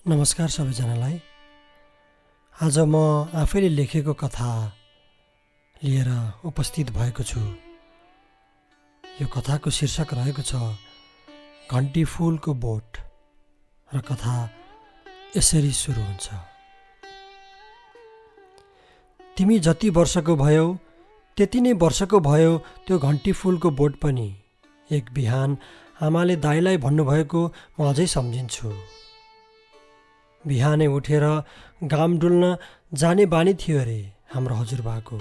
नमस्कार सबैजनालाई। आज म आफैले लेखेको कथा लिएर उपस्थित भएको छु। यो कथाको शीर्षक रहेको छ घन्टी फुलको बोट र कथा यसरी सुरु हुन्छ। तिमी जति वर्षको भयौ त्यति नै वर्षको भयो त्यो घन्टी फुलको बोट पनि। एक बिहान आमाले दाइलाई भन्नुभएको म अझै सम्झिन्छु। बिहानै उठेर घाम डुल्न जाने बानी थियो अरे हाम्रो हजुरबाको।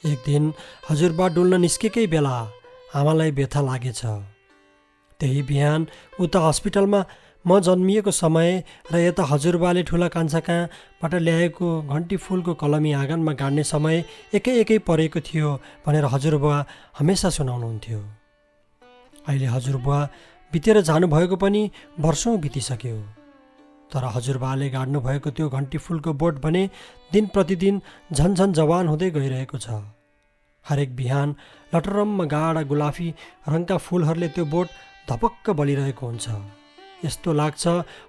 एक दिन हजुरबा डुल्न निस्केकै बेला आमालाई व्यथा लागेछ। त्यही बिहान उता हस्पिटलमा म जन्मिएको समय र यता हजुरबाले ठुला कान्छा कहाँबाट ल्याएको घन्टी फुलको कलमी आँगनमा गाड्ने समय एकै परेको थियो भनेर हजुरबा हमेसा सुनाउनुहुन्थ्यो। अहिले हजुरबा बितेर जानुभएको पनि वर्षौँ बितिसक्यो। तर हजुरबाले गाड्नु भएको त्यो घन्टी फुलको बोट भने दिन प्रतिदिन झन्झन जवान हुँदै गइरहेको छ। हरेक बिहान लटरम्म गाढा गुलाफी रङका फुलहरूले त्यो बोट धपक्क बलिरहेको हुन्छ। यस्तो लाग्छ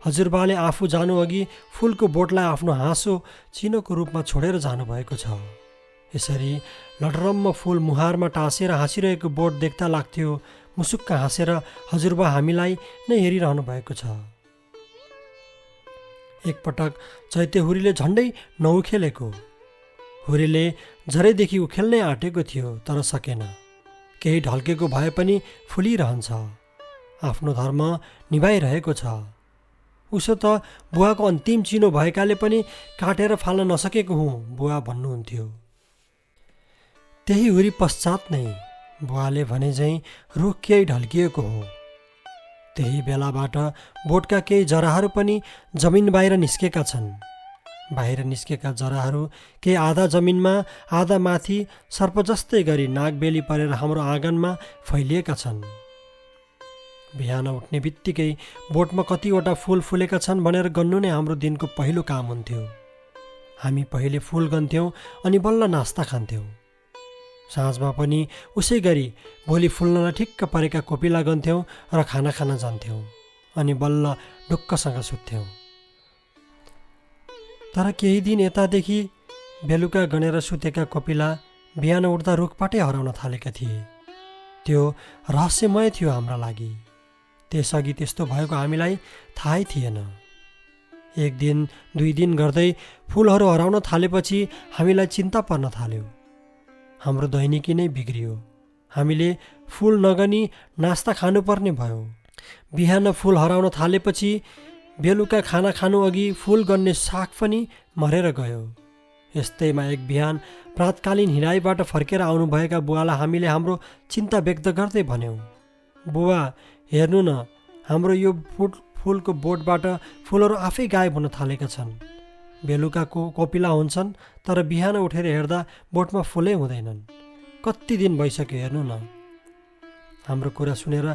हजुरबाले आफू जानु अघि फुलको बोटलाई आफ्नो हाँसो चिनोको रूपमा छोडेर जानुभएको छ। यसरी लटरम्म फुल मुहारमा टाँसेर हाँसिरहेको बोट देख्दा लाग्थ्यो मुसुक्क हाँसेर हजुरबा हामीलाई नै हेरिरहनु भएको छ। एकपटक चैते हुरीले झन्डै नउखेलेको। हुरीले झरेदेखि उखेल्नै आँटेको थियो तर सकेन। केही ढल्केको भए पनि फुलिरहन्छ, आफ्नो धर्म निभाइरहेको छ। उसो त बुवाको अन्तिम चिनो भएकाले पनि काटेर फाल्न नसकेको हुँ बुवा भन्नुहुन्थ्यो। त्यही हुरी पश्चात नै बुवाले भने झैँ रुख केही ढल्किएको हो। त्यही बेलाबाट बोटका केही जराहरू पनि जमिन बाहिर निस्केका छन्। बाहिर निस्केका जराहरू केही आधा जमिनमा आधा माथि सर्प जस्तै गरी नागबेली परेर हाम्रो आँगनमा फैलिएका छन्। बिहान उठ्ने बित्तिकै बोटमा कतिवटा फुल फुलेका छन् भनेर गन्नु नै हाम्रो दिनको पहिलो काम हुन्थ्यो। हामी पहिले फुल गन्थ्यौँ अनि बल्ल नास्ता खान्थ्यौँ। साँझमा पनि उसै गरी भोलि फुल्नलाई ठिक्क परेका कोपिला गन्थ्यौँ र खाना खान जान्थ्यौँ अनि बल्ल ढुक्कसँग सुत्थ्यौँ। तर केही दिन यतादेखि बेलुका गनेर सुतेका कोपिला बिहान उठ्दा रुखपाटै हराउन थालेका थिए। त्यो रहस्यमय थियो हाम्रा लागि। त्यसअघि त्यस्तो भएको हामीलाई थाहै थिएन। एक दिन दुई दिन गर्दै फुलहरू हराउन थालेपछि हामीलाई चिन्ता पर्न थाल्यो। हाम्रो दैनिकी नै बिग्रियो। हामीले फुल नगनी नास्ता खानुपर्ने भयो। बिहान फुल हराउन थालेपछि बेलुका खाना खानु अघि फुल गन्ने साग पनि मरेर गयो। यस्तैमा एक बिहान प्रातकालीन हिँडाइबाट फर्केर आउनुभएका बुवालाई हामीले हाम्रो चिन्ता व्यक्त गर्दै भन्यौँ, बुवा हेर्नु न, हाम्रो यो फुलको बोटबाट फुलहरू आफै गायब हुन थालेका छन्। बेलुकाको कोपिला हुन्छन् तर बिहान उठेर हेर्दा बोटमा फुलै हुँदैनन्। कति दिन भइसक्यो हेर्नु न। हाम्रो कुरा सुनेर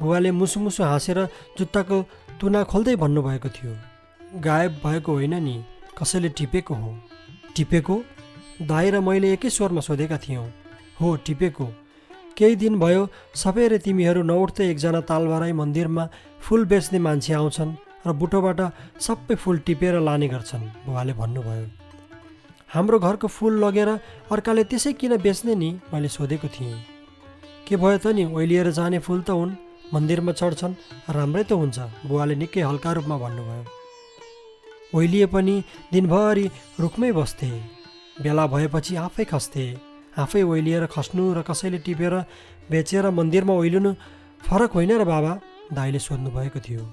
बुवाले मुसुमुसु हाँसेर जुत्ताको तुना खोल्दै भन्नुभएको थियो, गायब भएको होइन नि, कसैले टिपेको हो। टिपेको? दाइ र मैले एकै स्वरमा सोधेका थियौँ। हो, टिपेको। केही दिन भयो सबेरै तिमीहरू नउठ्दै एकजना तालबाराई मन्दिरमा फुल बेच्ने मान्छे आउँछन् र बुटोबाट सबै फुल टिपेर लाने गर्छन्, बुवाले भन्नुभयो। हाम्रो घरको फुल लगेर अर्काले त्यसै किन बेच्ने नि, मैले सोधेको थिएँ। के भयो त नि, ओइलिएर जाने फुल त हुन्, मन्दिरमा चढ्छन्, राम्रै त हुन्छ, बुवाले निकै हल्का रूपमा भन्नुभयो। ओइलिए पनि दिनभरि रुखमै बस्थे, बेला भएपछि आफै खस्थे। आफै ओइलिएर खस्नु र कसैले टिपेर बेचेर मन्दिरमा ओइलिनु फरक होइन र बाबा, दाइले सोध्नुभएको थियो।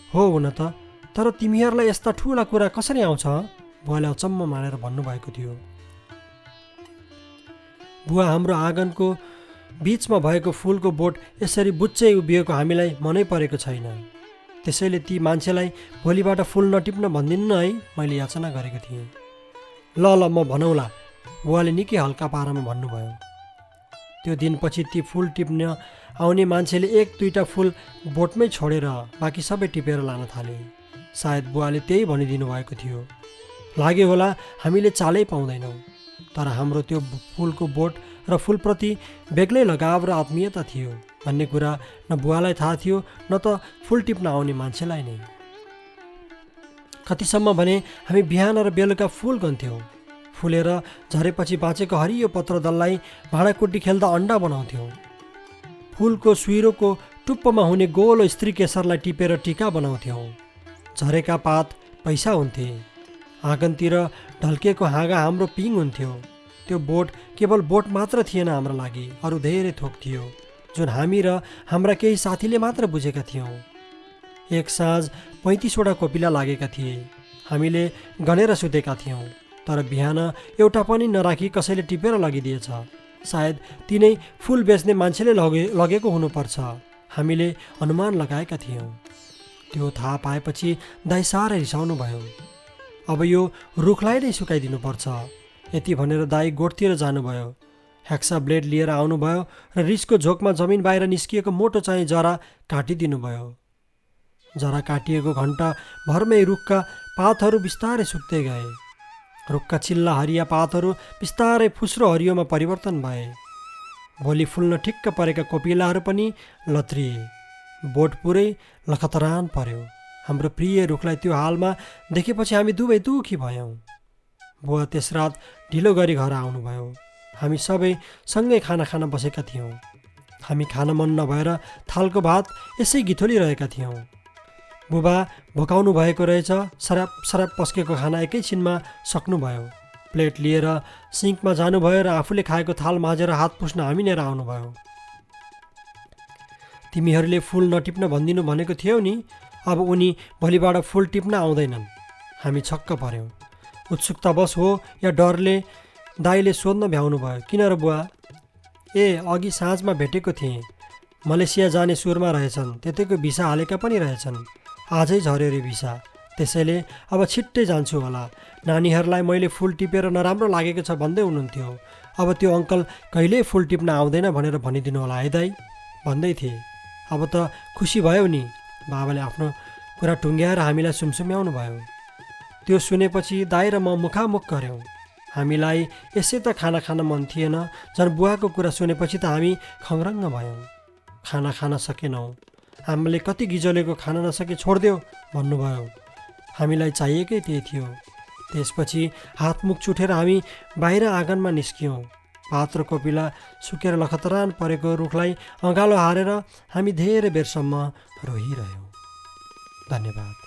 हो हुन त, तर तिमीहरूलाई यस्ता ठुला कुरा कसरी आउँछ, बुवाले अचम्म मानेर भन्नुभएको थियो। बुवा हाम्रो आँगनको बीचमा भएको फुलको बोट यसरी बुच्चै उभिएको हामीलाई मनै परेको छैन। त्यसैले ती मान्छेलाई भोलिबाट फुल नटिप्न भनिदिनु न है, मैले याचना गरेको थिएँ। ल म भनौँला, बुवाले निकै हल्का पारामा भन्नुभयो। त्यो दिनपछि ती फुल टिप्न आउने मान्छेले एक दुईटा फुल बोटमै छोडेर बाँकी सबै टिपेर लान थाले। सायद बुवाले त्यही भनिदिनु भएको थियो। लाग्यो होला हामीले चालै पाउँदैनौँ। तर हाम्रो त्यो फुलको बोट र फुलप्रति बेग्लै लगाव र आत्मीयता थियो भन्ने कुरा न बुवालाई थाहा थियो न त फुल टिप्न आउने मान्छेलाई नै। कतिसम्म भने हामी बिहान र बेलुका फुल गन्थ्यौँ। फुलेर झरेपछि बाँचेको हरियो पत्रदललाई भाँडाकुटी खेल्दा अन्डा बनाउँथ्यौँ। फुलको सुइरोको टुप्पोमा हुने गोलो स्त्री केसरलाई टिपेर टिका बनाउँथ्यौँ। झरेका पात पैसा हुन्थे। आँगनतिर ढल्किएको हाँगा हाम्रो पिङ हुन्थ्यो। त्यो बोट केवल बोट मात्र थिएन हाम्रो लागि, अरू धेरै थोक थियो जुन हामी र हाम्रा केही साथीले मात्र बुझेका थियौँ। एक साँझ 35वटा कोपिला लागेका थिए। हामीले गनेर सुतेका थियौँ, तर बिहान एउटा पनि नराखी कसैले टिपेर लगिदिएछ। सायद तिनै फुल बेच्ने मान्छेले लगेको हुनुपर्छ, हामीले अनुमान लगाएका थियौँ। त्यो थाहा पाएपछि दाइ साह्रै रिसाउनु भयो। अब यो रुखलाई नै सुकाइदिनुपर्छ, यति भनेर दाइ गोठतिर जानुभयो। हेक्सा ब्लेड लिएर आउनुभयो र रिसको झोकमा जमिन बाहिर निस्किएको मोटो चाहिँ जरा काटिदिनु भयो। जरा काटिएको घन्टा भरमै रुखका पातहरू बिस्तारै सुक्दै गए। रुखका चिल्ला हरिया पातहरू बिस्तारै फुस्रो हरियोमा परिवर्तन भए। भोलि फुल्न ठिक्क परेका कोपिलाहरू पनि लत्रिए। बोट पुरै लखतरान पर्यो। हाम्रो प्रिय रुखलाई त्यो हालमा देखेपछि हामी दुवै दुखी भयौँ। बुवा त्यस रात ढिलो गरी घर आउनुभयो। हामी सबै सँगै खाना खान बसेका थियौँ। हामी खान मन नभएर थालको भात यसै गिथोलिरहेका थियौँ। बुबा भोकाउनु भएको रहेछ। सराप सराप पस्केको खाना एकैछिनमा सक्नुभयो। प्लेट लिएर सिङ्कमा जानुभयो र आफूले खाएको थाल माझेर हात पुस्न हामी लिएर आउनुभयो। तिमीहरूले फुल नटिप्न भनिदिनु भनेको थियौ नि, अब उनी भोलिबाट फुल टिप्न आउँदैनन्। हामी छक्क पर्यौँ। उत्सुकतावश हो या डरले दाइले सोध्न भ्याउनु भयो, किन र बुवा? अघि साँझमा भेटेको थिएँ। मलेसिया जाने सुरमा रहेछन्, त्यतैको भिसा हालेका पनि रहेछन्। आजै झऱ्यो रे भिसा, त्यसैले अब छिट्टै जान्छु होला। नानीहरूलाई मैले फुल टिपेर नराम्रो लागेको छ भन्दै हुनुहुन्थ्यो। अब त्यो अङ्कल कहिल्यै फुल टिप्न आउँदैन भनेर भनिदिनु होला है दाइ भन्दै थिए। अब त खुसी भयो नि। बाबाले आफ्नो कुरा टुङ्ग्याएर हामीलाई सुमसुम्याउनु भयो। त्यो सुनेपछि दाइ र म मुखामुख गऱ्यौँ। हामीलाई यसै त खाना खान मन थिएन, झन् बुवाको कुरा सुनेपछि त हामी खङ्रङ्ग भयौँ। खाना खान सकेनौँ। हामीले कति गिजोलेको खान नसके छोडिदेऊ भन्नुभयो। हामीलाई चाहिएकै त्यही थियो। त्यसपछि हातमुख चुटेर हामी बाहिर आँगनमा निस्क्यौँ। पात र कोपिला सुकेर लखतरान परेको रुखलाई अँगालो हारेर हामी धेरै बेरसम्म रोइरह्यौँ। धन्यवाद।